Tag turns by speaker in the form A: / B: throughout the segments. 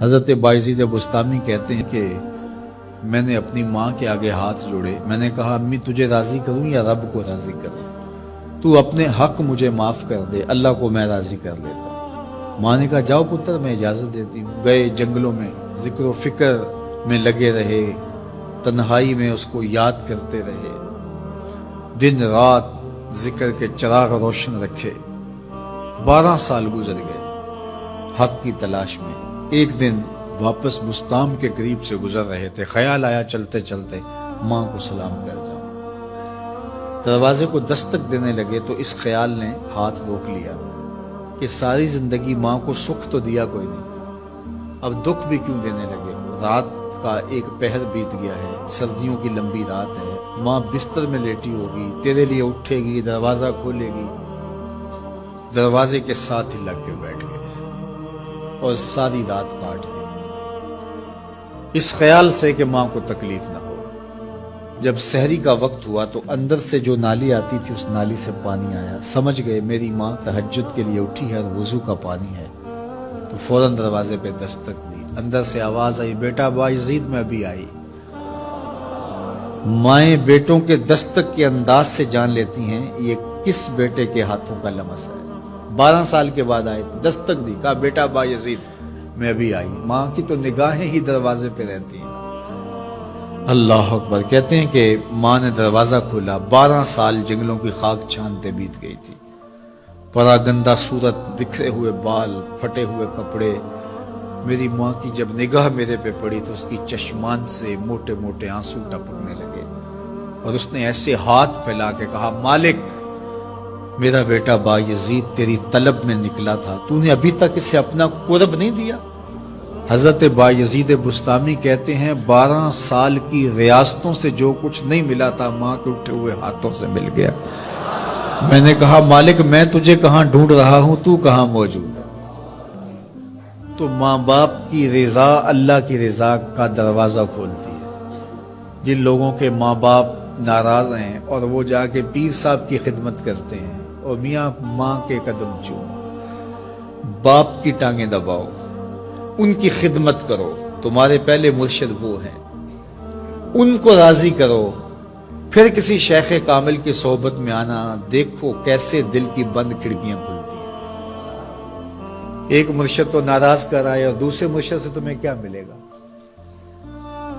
A: حضرت بایزید بستامی کہتے ہیں کہ میں نے اپنی ماں کے آگے ہاتھ جوڑے، میں نے کہا امی تجھے راضی کروں یا رب کو راضی کروں؟ تو اپنے حق مجھے معاف کر دے، اللہ کو میں راضی کر لیتا ہوں۔ ماں نے کہا جاؤ پتر میں اجازت دیتی ہوں۔ گئے جنگلوں میں، ذکر و فکر میں لگے رہے، تنہائی میں اس کو یاد کرتے رہے، دن رات ذکر کے چراغ روشن رکھے۔ 12 سال گزر گئے حق کی تلاش میں۔ ایک دن واپس بستام کے قریب سے گزر رہے تھے، خیال آیا چلتے چلتے ماں کو سلام کر جاؤں۔ دروازے کو دستک دینے لگے تو اس خیال نے ہاتھ روک لیا کہ ساری زندگی ماں کو سکھ تو دیا کوئی نہیں، اب دکھ بھی کیوں دینے لگے؟ رات کا ایک پہر بیت گیا ہے، سردیوں کی لمبی رات ہے، ماں بستر میں لیٹی ہوگی، تیرے لیے اٹھے گی، دروازہ کھولے گی۔ دروازے کے ساتھ ہی لگ کے بیٹھ گئے اور ساری رات کاٹ دی، اس خیال سے کہ ماں کو تکلیف نہ ہو۔ جب سحری کا وقت ہوا تو اندر سے جو نالی آتی تھی اس نالی سے پانی آیا، سمجھ گئے میری ماں تہجد کے لیے اٹھی ہے اور وضو کا پانی ہے، تو فوراً دروازے پہ دستک دی۔ اندر سے آواز آئی بیٹا بایزید میں ابھی آئی۔ مائیں بیٹوں کے دستک کے انداز سے جان لیتی ہیں یہ کس بیٹے کے ہاتھوں کا لمس ہے۔ 12 سال کے بعد آئے، دستک دی، کہا بیٹا بایزید میں ابھی آئی۔ ماں کی تو نگاہیں ہی دروازے پہ رہتی ہیں۔ اللہ اکبر۔ کہتے ہیں کہ ماں نے دروازہ کھولا، 12 سال جنگلوں کی خاک چھانتے بیت گئی تھی، پراگندہ صورت، بکھرے ہوئے بال، پھٹے ہوئے کپڑے۔ میری ماں کی جب نگاہ میرے پہ پڑی تو اس کی چشمان سے موٹے موٹے آنسو ٹپکنے لگے، اور اس نے ایسے ہاتھ پھیلا کے کہا مالک میرا بیٹا بایزید تیری طلب میں نکلا تھا، تو نے ابھی تک اسے اپنا قرب نہیں دیا؟ حضرت بایزید بستامی کہتے ہیں 12 سال کی ریاستوں سے جو کچھ نہیں ملا تھا ماں کے اٹھے ہوئے ہاتھوں سے مل گیا۔ میں نے کہا مالک میں تجھے کہاں ڈھونڈ رہا ہوں، تو کہاں موجود ہے؟ تو ماں باپ کی رضا اللہ کی رضا کا دروازہ کھولتی ہے۔ جن لوگوں کے ماں باپ ناراض ہیں اور وہ جا کے پیر صاحب کی خدمت کرتے ہیں اور میاں ماں کے قدم چومو، باپ کی ٹانگیں دباؤ، ان کی خدمت کرو، تمہارے پہلے مرشد وہ ہیں، ان کو راضی کرو، پھر کسی شیخ کامل کی صحبت میں آنا، دیکھو کیسے دل کی بند کھڑکیاں کھلتی ہیں۔ ایک مرشد تو ناراض کر آئے اور دوسرے مرشد سے تمہیں کیا ملے گا؟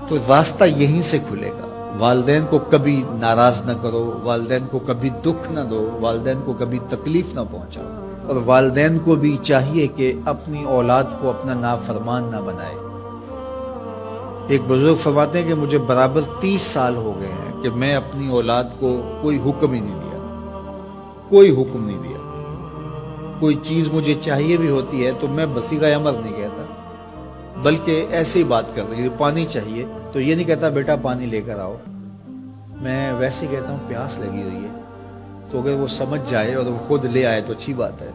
A: تو راستہ یہیں سے کھلے گا۔ والدین کو کبھی ناراض نہ کرو، والدین کو کبھی دکھ نہ دو، والدین کو کبھی تکلیف نہ پہنچاؤ، اور والدین کو بھی چاہیے کہ اپنی اولاد کو اپنا نافرمان نہ بنائے۔ ایک بزرگ فرماتے ہیں کہ مجھے برابر 30 سال ہو گئے ہیں کہ میں اپنی اولاد کو کوئی حکم ہی نہیں دیا، کوئی حکم نہیں دیا۔ کوئی چیز مجھے چاہیے بھی ہوتی ہے تو میں بصیغہ امر نہیں کہتا، بلکہ ایسے ہی بات کرتا ہوں۔ پانی چاہیے تو یہ نہیں کہتا بیٹا پانی لے کر آؤ، میں ویسے ہی کہتا ہوں پیاس لگی ہوئی ہے، تو اگر وہ سمجھ جائے اور وہ خود لے آئے تو اچھی بات ہے،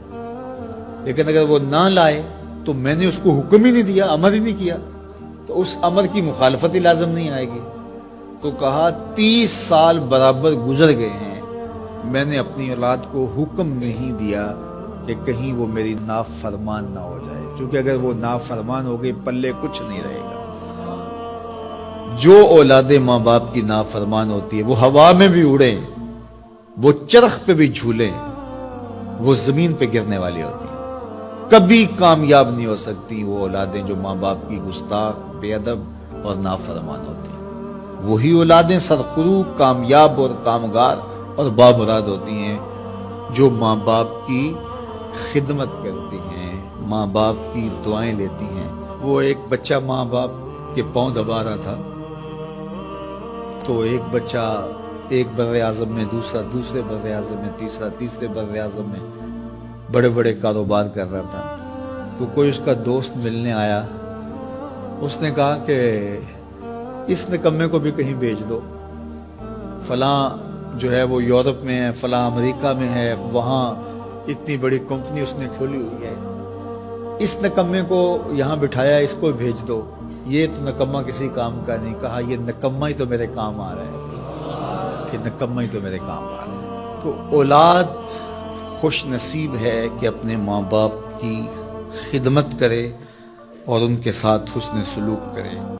A: لیکن اگر وہ نہ لائے تو میں نے اس کو حکم ہی نہیں دیا، امر ہی نہیں کیا، تو اس امر کی مخالفت ہی لازم نہیں آئے گی۔ تو کہا 30 سال برابر گزر گئے ہیں، میں نے اپنی اولاد کو حکم نہیں دیا کہ کہیں وہ میری نافرمان نہ ہو جائے، کیونکہ اگر وہ نافرمان ہو گئی پلے کچھ نہیں رہے گا۔ جو اولاد ماں باپ کی نافرمان ہوتی ہے وہ ہوا میں بھی اڑیں، وہ چرخ پہ بھی جھولیں، وہ زمین پہ گرنے والی ہوتی ہیں، کبھی کامیاب نہیں ہو سکتی وہ اولادیں جو ماں باپ کی گستاخ، بے ادب اور نافرمان ہوتی ہیں۔ وہی اولادیں سرخرو، کامیاب اور کامگار اور بامراد ہوتی ہیں جو ماں باپ کی خدمت کرتی ہیں، ماں باپ کی دعائیں لیتی ہیں۔ وہ ایک بچہ ماں باپ کے پاؤں دبا رہا تھا، تو ایک بچہ ایک بر اعظم میں، دوسرا دوسرے بر اعظم میں، تیسرا تیسرے بر اعظم میں بڑے بڑے کاروبار کر رہا تھا۔ تو کوئی اس کا دوست ملنے آیا، اس نے کہا کہ اس نکمے کو بھی کہیں بھیج دو، فلاں جو ہے وہ یورپ میں ہے، فلاں امریکہ میں ہے، وہاں اتنی بڑی کمپنی اس نے کھولی ہوئی ہے، اس نکمے کو یہاں بٹھایا، اس کو بھیج دو، یہ تو نکمہ کسی کام کا نہیں۔ کہا یہ نکمہ ہی تو میرے کام آ رہا ہے، کہ نکمہ ہی تو میرے کام آ رہا ہے۔ تو اولاد خوش نصیب ہے کہ اپنے ماں باپ کی خدمت کرے اور ان کے ساتھ حسن سلوک کرے۔